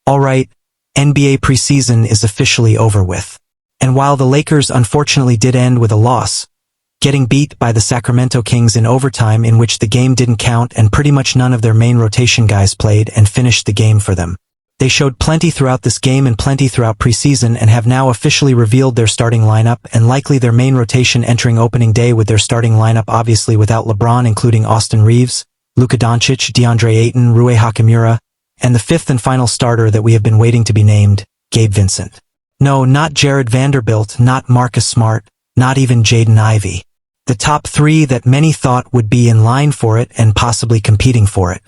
Alright, NBA preseason is officially over with. And while the Lakers unfortunately did end with a loss, getting beat by the Sacramento Kings in overtime in which the game didn't count and pretty much none of their main rotation guys played and finished the game for them. They showed plenty throughout this game and plenty throughout preseason and have now officially revealed their starting lineup and likely their main rotation entering opening day with their starting lineup obviously without LeBron including Austin Reeves, Luka Doncic, DeAndre Ayton, Rui Hachimura, and the fifth and final starter that we have been waiting to be named, Gabe Vincent. No, not Jared Vanderbilt, not Marcus Smart, not even Jaden Ivey. The top three that many thought would be in line for it and possibly competing for it.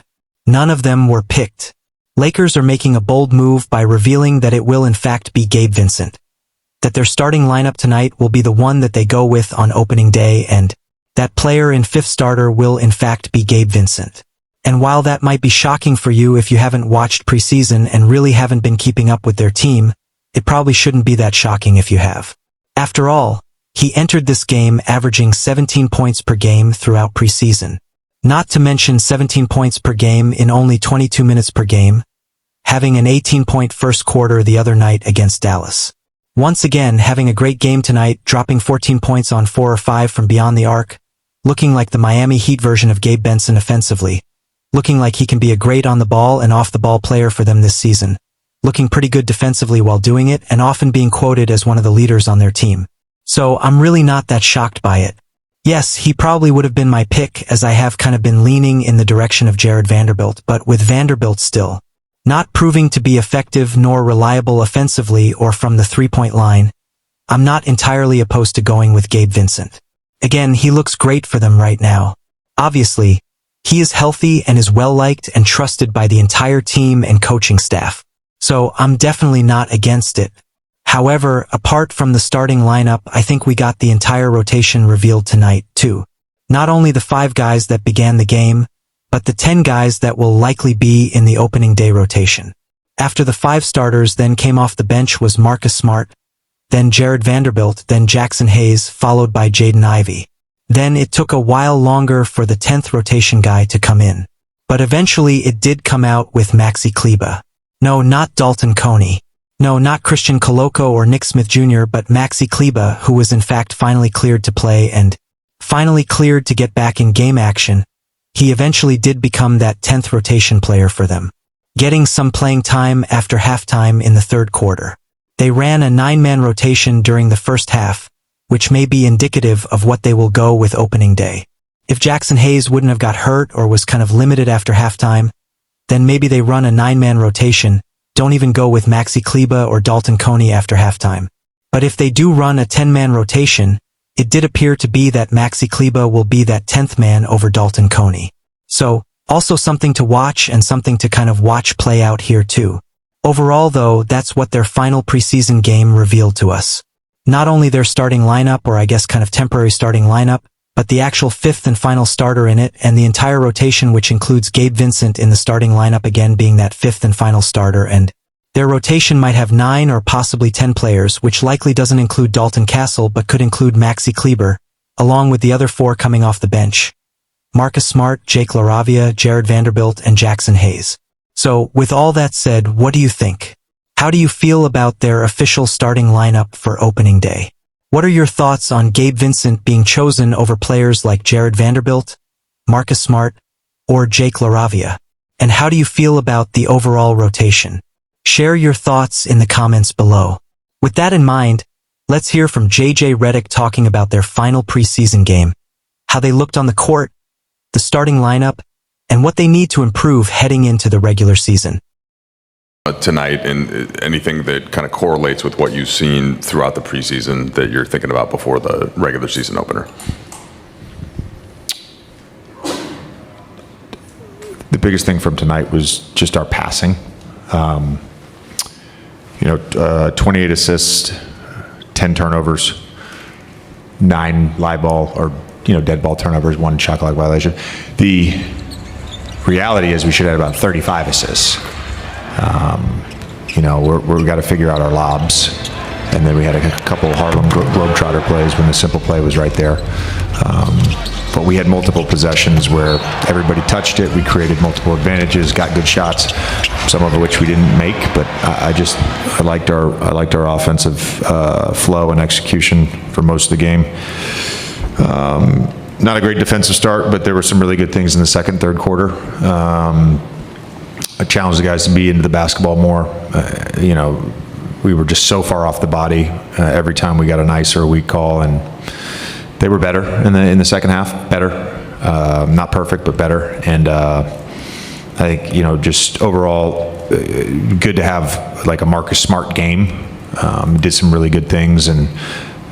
None of them were picked. Lakers are making a bold move by revealing that it will in fact be Gabe Vincent. That their starting lineup tonight will be the one that they go with on opening day and that player in fifth starter will in fact be Gabe Vincent. And while that might be shocking for you if you haven't watched preseason and really haven't been keeping up with their team, it probably shouldn't be that shocking if you have. After all, he entered this game averaging 17 points per game throughout preseason. Not to mention 17 points per game in only 22 minutes per game, having an 18-point first quarter the other night against Dallas. Once again, having a great game tonight, dropping 14 points on 4 or 5 from beyond the arc, looking like the Miami Heat version of Gabe Benson offensively, looking like he can be a great on-the-ball and off-the-ball player for them this season, looking pretty good defensively while doing it and often being quoted as one of the leaders on their team. So I'm really not that shocked by it. Yes, he probably would have been my pick as I have kind of been leaning in the direction of Jared Vanderbilt, but with Vanderbilt still not proving to be effective nor reliable offensively or from the three-point line, I'm not entirely opposed to going with Gabe Vincent. Again, he looks great for them right now. Obviously, he is healthy and is well-liked and trusted by the entire team and coaching staff. So I'm definitely not against it. However, apart from the starting lineup, I think we got the entire rotation revealed tonight, too. Not only the 5 guys that began the game, but the 10 guys that will likely be in the opening day rotation. After the 5 starters then came off the bench was Marcus Smart, then Jared Vanderbilt, then Jackson Hayes, followed by Jaden Ivey. Then it took a while longer for the 10th rotation guy to come in. But eventually it did come out with Maxi Kleber. No, not Dalton Coney. No, not Christian Koloko or Nick Smith Jr., but Maxi Kleber, who was in fact finally cleared to play and finally cleared to get back in game action. He eventually did become that 10th rotation player for them, getting some playing time after halftime in the third quarter. They ran a 9-man rotation during the first half, which may be indicative of what they will go with opening day. If Jackson Hayes wouldn't have got hurt or was kind of limited after halftime, then maybe they run a 9-man rotation, don't even go with Maxi Kleber or Dalton Coney after halftime. But if they do run a 10-man rotation, it did appear to be that Maxi Kleber will be that 10th man over Dalton Coney. So, also something to watch and something to kind of watch play out here too. Overall though, that's what their final preseason game revealed to us. Not only their starting lineup, or I guess kind of temporary starting lineup, but the actual 5th and final starter in it and the entire rotation, which includes Gabe Vincent in the starting lineup again being that 5th and final starter, and their rotation might have 9 or possibly 10 players, which likely doesn't include Dalton Castle but could include Maxi Kleber, along with the other 4 coming off the bench. Marcus Smart, Jake LaRavia, Jared Vanderbilt, and Jackson Hayes. So, with all that said, what do you think? How do you feel about their official starting lineup for opening day? What are your thoughts on Gabe Vincent being chosen over players like Jared Vanderbilt, Marcus Smart, or Jake LaRavia? And how do you feel about the overall rotation? Share your thoughts in the comments below. With that in mind, let's hear from JJ Redick talking about their final preseason game, how they looked on the court, the starting lineup, and what they need to improve heading into the regular season. Tonight, and anything that kind of correlates with what you've seen throughout the preseason that you're thinking about before the regular season opener? The biggest thing from tonight was just our passing. 28 assists, 10 turnovers, 9 live ball or dead ball turnovers, 1 shot clock violation. The reality is we should have about 35 assists. We've got to figure out our lobs. And then we had a couple of Harlem Globetrotter plays when the simple play was right there. but we had multiple possessions where everybody touched it. We created multiple advantages, got good shots, some of which we didn't make. But I liked our offensive flow and execution for most of the game. Not a great defensive start, but there were some really good things in the second, third quarter. I challenged the guys to be into the basketball more. We were just so far off the body every time we got an ice or a weak call, and they were better in the second half. Better, not perfect, but better. And I think just overall, good to have like a Marcus Smart game. Did some really good things, and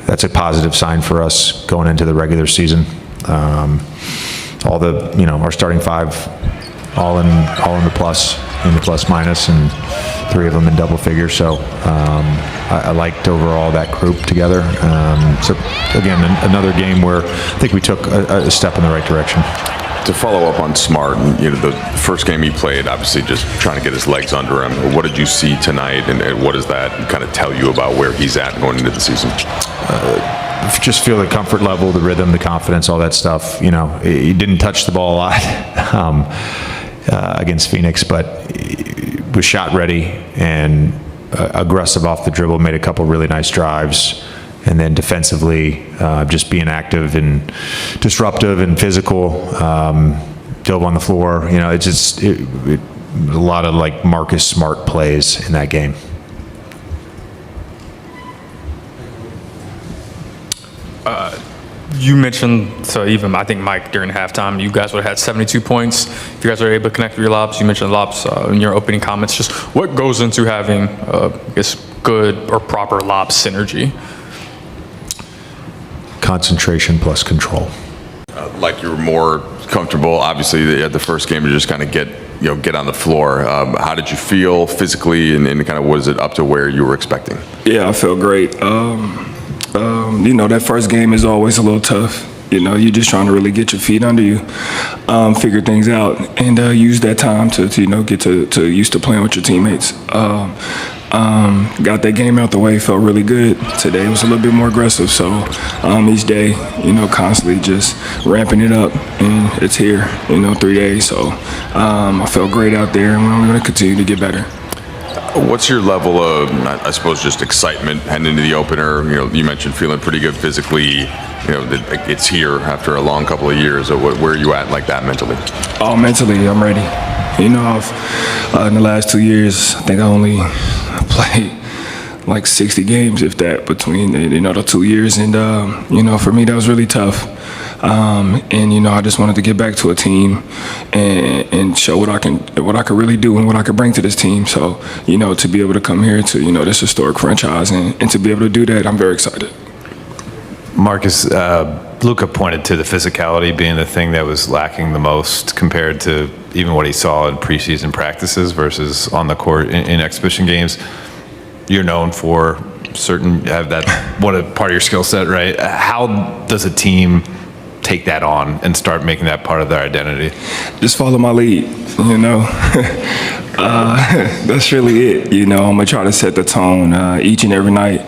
that's a positive sign for us going into the regular season. All the our starting five, all in the plus minus, and 3 of them in double figures. So I liked overall that group together. So again, another game where I think we took a step in the right direction. To follow up on Smart, the first game he played, obviously just trying to get his legs under him. What did you see tonight, and what does that kind of tell you about where he's at going into the season? Just feel the comfort level, the rhythm, the confidence, all that stuff. He didn't touch the ball a lot against Phoenix, but he was shot ready and aggressive off the dribble, made a couple really nice drives. And then defensively, just being active and disruptive and physical, dove on the floor. It's just a lot of like Marcus Smart plays in that game. You mentioned, so even I think Mike during halftime, you guys would have had 72 points if you guys were able to connect with your lobs. You mentioned lobs in your opening comments. Just what goes into having, good or proper lob synergy? Concentration plus control. Like you were more comfortable, obviously, at the first game to just kind of get on the floor. How did you feel physically, and kind of was it up to where you were expecting? Yeah, I felt great. That first game is always a little tough. You're just trying to really get your feet under you, figure things out, and use that time to get to used to playing with your teammates. Got that game out the way, felt really good. Today was a little bit more aggressive, so each day, constantly just ramping it up, and it's here, 3 days. So I felt great out there, and we're going to continue to get better. What's your level of, I suppose, just excitement heading into the opener? You mentioned feeling pretty good physically. It's here after a long couple of years. So where are you at like that mentally? Oh, mentally, I'm ready. In the last 2 years, I think I only played like 60 games, if that, between the 2 years. And for me, that was really tough. I just wanted to get back to a team and show what I can really do and what I could bring to this team. So, to be able to come here to, this historic franchise and to be able to do that, I'm very excited. Marcus, Luka pointed to the physicality being the thing that was lacking the most compared to even what he saw in preseason practices versus on the court in exhibition games. You're known for have that part of your skill set, right? How does a team take that on and start making that part of their identity? Just follow my lead, that's really it. I'm gonna try to set the tone each and every night,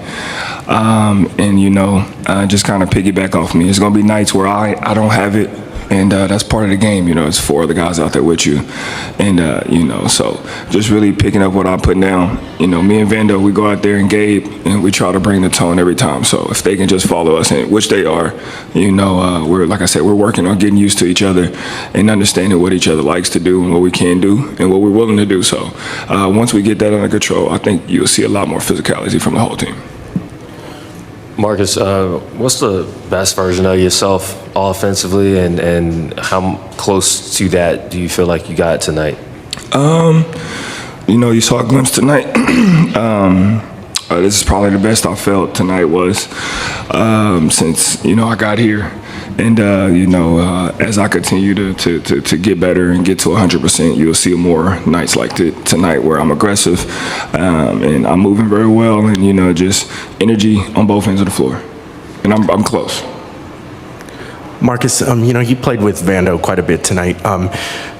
just kind of piggyback off me. It's gonna be nights where I don't have it, and that's part of the game. It's 4 other guys out there with you, and so just really picking up what I'm putting down. Me and Vando, we go out there and Gabe, and we try to bring the tone every time. So if they can just follow us, and which they are, we're, like I said, we're working on getting used to each other and understanding what each other likes to do and what we can do and what we're willing to do. So once we get that under control, I think you'll see a lot more physicality from the whole team. Marcus, what's the best version of yourself offensively, and how close to that do you feel like you got tonight? You saw a glimpse tonight. This is probably the best I felt tonight was since I got here, and as I continue to get better and get to 100%, you'll see more nights like tonight where I'm aggressive and I'm moving very well, and just energy on both ends of the floor, and I'm close. Marcus, you played with Vando quite a bit tonight.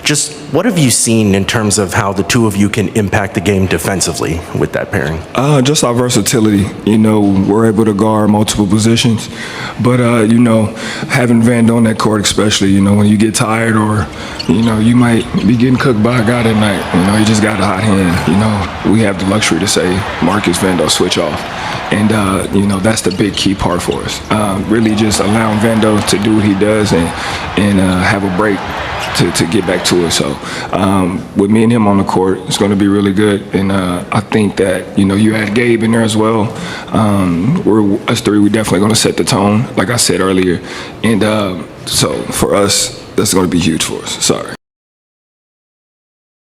Just what have you seen in terms of how the two of you can impact the game defensively with that pairing? Just our versatility. We're able to guard multiple positions, but having Vando on that court, especially, when you get tired or you might be getting cooked by a guy that night. You just got a hot hand. We have the luxury to say Marcus Vando switch off, and that's the big key part for us. Really, just allowing Vando to do what he does and have a break to get back to it. So with me and him on the court, it's going to be really good. And I think that, you had Gabe in there as well. Us three, we're definitely going to set the tone, like I said earlier. And so for us, that's going to be huge for us. Sorry.